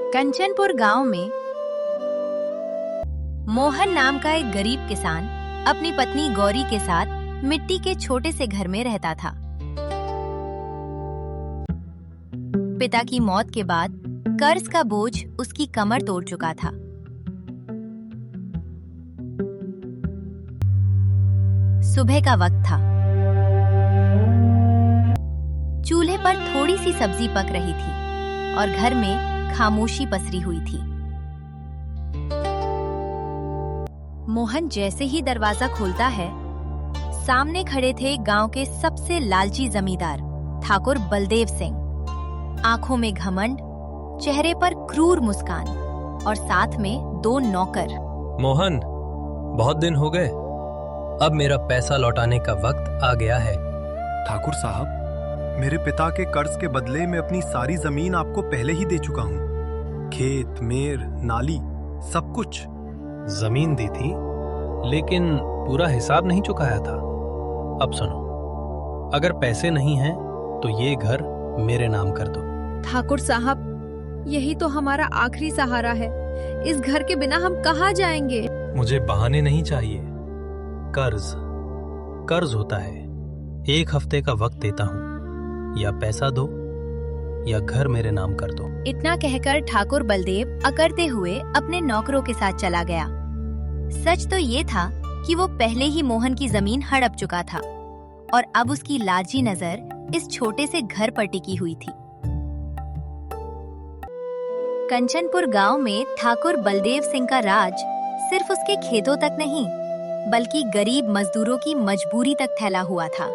कंचनपुर गांव में मोहन नाम का एक गरीब किसान अपनी पत्नी गौरी के साथ मिट्टी के छोटे से घर में रहता था। पिता की मौत के बाद कर्ज का बोझ उसकी कमर तोड़ चुका था। सुबह का वक्त था। चूल्हे पर थोड़ी सी सब्जी पक रही थी और घर में खामोशी पसरी हुई थी। मोहन जैसे ही दरवाजा खोलता है, सामने खड़े थे गांव के सबसे लालची जमींदार ठाकुर बलदेव सिंह। आंखों में घमंड, चेहरे पर क्रूर मुस्कान और साथ में 2 नौकर। मोहन, बहुत दिन हो गए, अब मेरा पैसा लौटाने का वक्त आ गया है। ठाकुर साहब, मेरे पिता के कर्ज के बदले में अपनी सारी जमीन आपको पहले ही दे चुका हूँ। खेत, मेर, नाली, सब कुछ। जमीन दी थी, लेकिन पूरा हिसाब नहीं चुकाया था। अब सुनो, अगर पैसे नहीं हैं, तो ये घर मेरे नाम कर दो। ठाकुर साहब, यही तो हमारा आखिरी सहारा है। इस घर के बिना हम कहाँ जाएंगे? मुझे बहाने नहीं चाहिए। कर्ज होता है। 1 हफ्ते का वक्त देता हूँ, या पैसा दो या घर मेरे नाम कर दो। इतना कहकर ठाकुर बलदेव अकड़ते हुए अपने नौकरों के साथ चला गया। सच तो ये था कि वो पहले ही मोहन की जमीन हड़प चुका था और अब उसकी लालची नजर इस छोटे से घर पर टिकी हुई थी। कंचनपुर गांव में ठाकुर बलदेव सिंह का राज सिर्फ उसके खेतों तक नहीं, बल्कि गरीब मजदूरों की मजबूरी तक फैला हुआ था।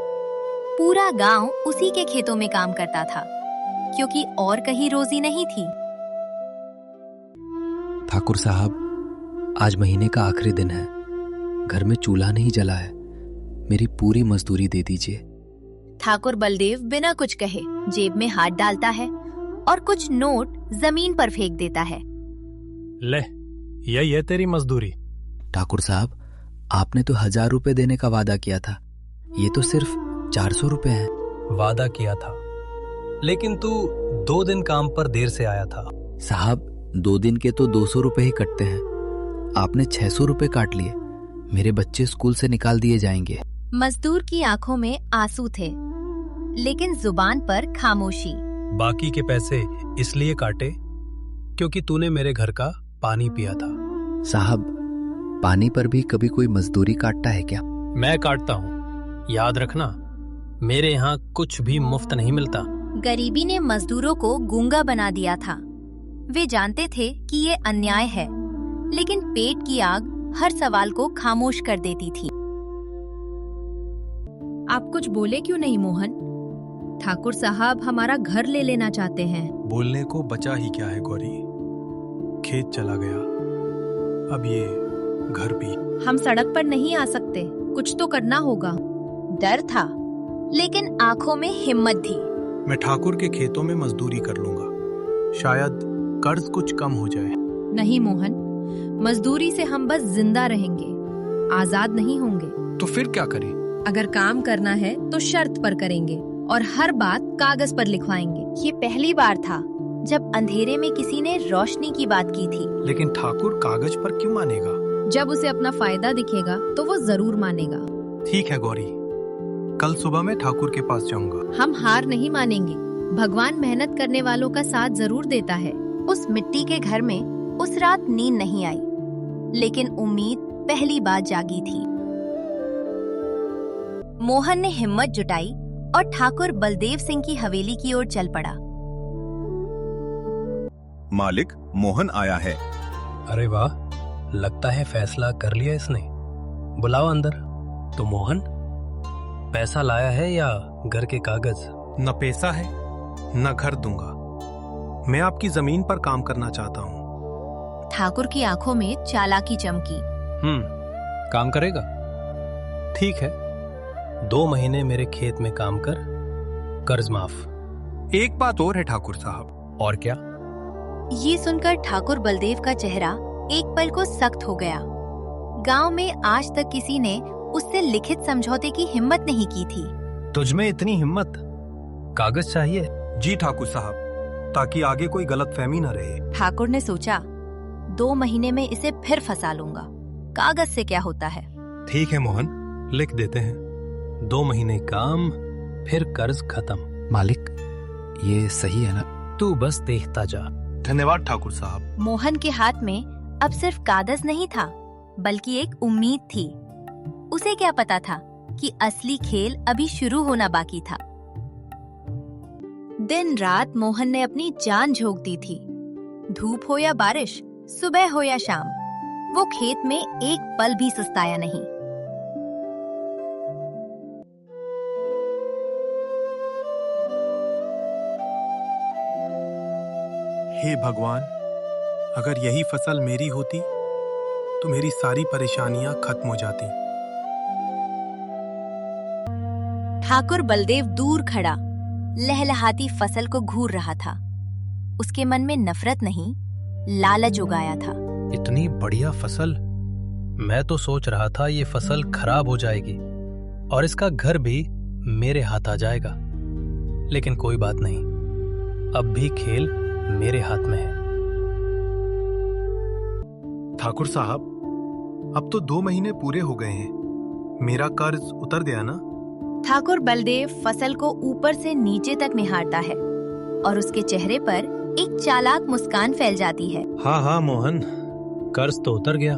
पूरा गांव उसी के खेतों में काम करता था, क्योंकि और कहीं रोजी नहीं थी। ठाकुर साहब, आज महीने का आखिरी दिन है। घर में चूल्हा नहीं जला है। मेरी पूरी मजदूरी दे दीजिए। ठाकुर बलदेव बिना कुछ कहे जेब में हाथ डालता है और कुछ नोट जमीन पर फेंक देता है। ले, ये तेरी मजदूरी। ठाकुर साहब, आपने तो 1000 रुपए देने का वादा किया था। ये तो सिर्फ 400 रुपए हैं। वादा किया था, लेकिन तू 2 दिन काम पर देर से आया था। साहब, 2 दिन के तो 200 रुपए ही कटते हैं। आपने 600 रुपए काट लिए। मेरे बच्चे स्कूल से निकाल दिए जाएंगे। मजदूर की आंखों में आंसू थे, लेकिन जुबान पर खामोशी। बाकी के पैसे इसलिए काटे क्योंकि तूने मेरे घर का पानी पिया था। साहब, पानी पर भी कभी कोई मजदूरी काटता है क्या? मैं काटता हूँ, याद रखना। मेरे यहाँ कुछ भी मुफ्त नहीं मिलता। गरीबी ने मजदूरों को गूंगा बना दिया था। वे जानते थे कि ये अन्याय है, लेकिन पेट की आग हर सवाल को खामोश कर देती थी। आप कुछ बोले क्यों नहीं मोहन? ठाकुर साहब हमारा घर ले लेना चाहते हैं। बोलने को बचा ही क्या है गौरी? खेत चला गया, अब ये घर भी। हम सड़क पर नहीं आ सकते, कुछ तो करना होगा। डर था, लेकिन आंखों में हिम्मत थी। मैं ठाकुर के खेतों में मजदूरी कर लूंगा, शायद कर्ज कुछ कम हो जाए। नहीं मोहन, मजदूरी से हम बस जिंदा रहेंगे, आजाद नहीं होंगे। तो फिर क्या करें? अगर काम करना है तो शर्त पर करेंगे और हर बात कागज पर लिखवाएंगे। ये पहली बार था जब अंधेरे में किसी ने रोशनी की बात की थी। लेकिन ठाकुर कागज पर क्यों मानेगा? जब उसे अपना फायदा दिखेगा तो वो जरूर मानेगा। ठीक है गौरी, कल सुबह मैं ठाकुर के पास जाऊंगा। हम हार नहीं मानेंगे। भगवान मेहनत करने वालों का साथ जरूर देता है। उस मिट्टी के घर में उस रात नींद नहीं आई, लेकिन उम्मीद पहली बार जागी थी। मोहन ने हिम्मत जुटाई और ठाकुर बलदेव सिंह की हवेली की ओर चल पड़ा। मालिक, मोहन आया है। अरे वाह, लगता है फैसला कर लिया इसने। बुलाओ अंदर। तो मोहन, पैसा लाया है या घर के कागज? न पैसा है न घर दूंगा। मैं आपकी जमीन पर काम करना चाहता हूँ। ठाकुर की आंखों में चालाकी चमकी। काम करेगा? ठीक है, 2 महीने मेरे खेत में काम कर, कर्ज माफ। एक बात और है ठाकुर साहब। और क्या? ये सुनकर ठाकुर बलदेव का चेहरा एक पल को सख्त हो गया। गांव में आज तक किसी ने उससे लिखित समझौते की हिम्मत नहीं की थी। तुझमें इतनी हिम्मत? कागज चाहिए? जी ठाकुर साहब, ताकि आगे कोई गलतफहमी न रहे। ठाकुर ने सोचा 2 महीने में इसे फिर फंसा लूंगा, कागज से क्या होता है। ठीक है मोहन, लिख देते हैं। 2 महीने काम, फिर कर्ज खत्म। मालिक, ये सही है ना? तू बस देखता जा। धन्यवाद ठाकुर साहब। मोहन के हाथ में अब सिर्फ कागज नहीं था, बल्कि एक उम्मीद थी। उसे क्या पता था कि असली खेल अभी शुरू होना बाकी था। दिन रात मोहन ने अपनी जान झोंक दी थी। धूप हो या बारिश, सुबह हो या शाम, वो खेत में एक पल भी सुस्ताया नहीं। हे भगवान, अगर यही फसल मेरी होती तो मेरी सारी परेशानियां खत्म हो जाती। ठाकुर बलदेव दूर खड़ा लहलहाती फसल को घूर रहा था। उसके मन में नफरत नहीं, लालच उगाया था। इतनी बढ़िया फसल, मैं तो सोच रहा था ये फसल खराब हो जाएगी और इसका घर भी मेरे हाथ आ जाएगा। लेकिन कोई बात नहीं, अब भी खेल मेरे हाथ में है। ठाकुर साहब, अब तो 2 महीने पूरे हो गए हैं। मेरा कर्ज उतर गया ना? ठाकुर बलदेव फसल को ऊपर से नीचे तक निहारता है और उसके चेहरे पर एक चालाक मुस्कान फैल जाती है। हाँ हाँ मोहन, कर्ज तो उतर गया,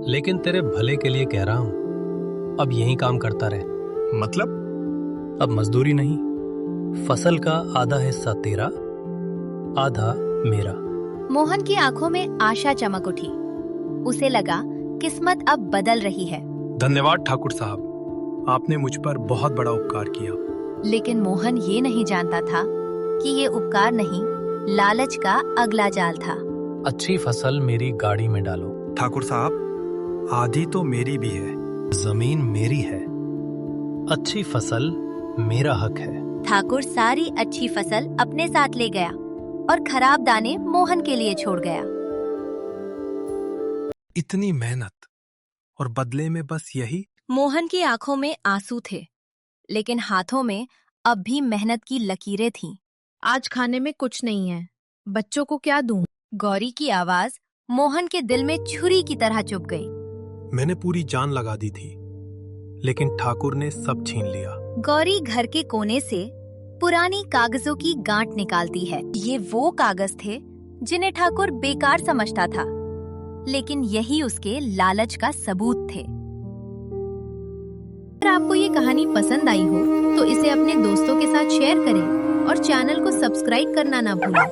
लेकिन तेरे भले के लिए कह रहा हूँ। अब यही काम करता रहे। मतलब? अब मजदूरी नहीं, फसल का आधा हिस्सा तेरा, आधा मेरा। मोहन की आंखों में आशा चमक उठी। उसे लगा किस्मत अब बदल रही है। धन्यवाद ठाकुर साहब, आपने मुझ पर बहुत बड़ा उपकार किया। लेकिन मोहन ये नहीं जानता था कि ये उपकार नहीं, लालच का अगला जाल था। अच्छी फसल मेरी गाड़ी में डालो। ठाकुर साहब, आधी तो मेरी भी है। जमीन मेरी है, अच्छी फसल मेरा हक है। ठाकुर सारी अच्छी फसल अपने साथ ले गया और खराब दाने मोहन के लिए छोड़ गया। इतनी मेहनत और बदले में बस यही? मोहन की आंखों में आंसू थे, लेकिन हाथों में अब भी मेहनत की लकीरें थीं। आज खाने में कुछ नहीं है, बच्चों को क्या दूं? गौरी की आवाज मोहन के दिल में छुरी की तरह चुभ गई। मैंने पूरी जान लगा दी थी, लेकिन ठाकुर ने सब छीन लिया। गौरी घर के कोने से पुरानी कागजों की गांठ निकालती है। ये वो कागज थे जिन्हें ठाकुर बेकार समझता था, लेकिन यही उसके लालच का सबूत थे। अगर आपको ये कहानी पसंद आई हो तो इसे अपने दोस्तों के साथ शेयर करें और चैनल को सब्सक्राइब करना ना भूलें।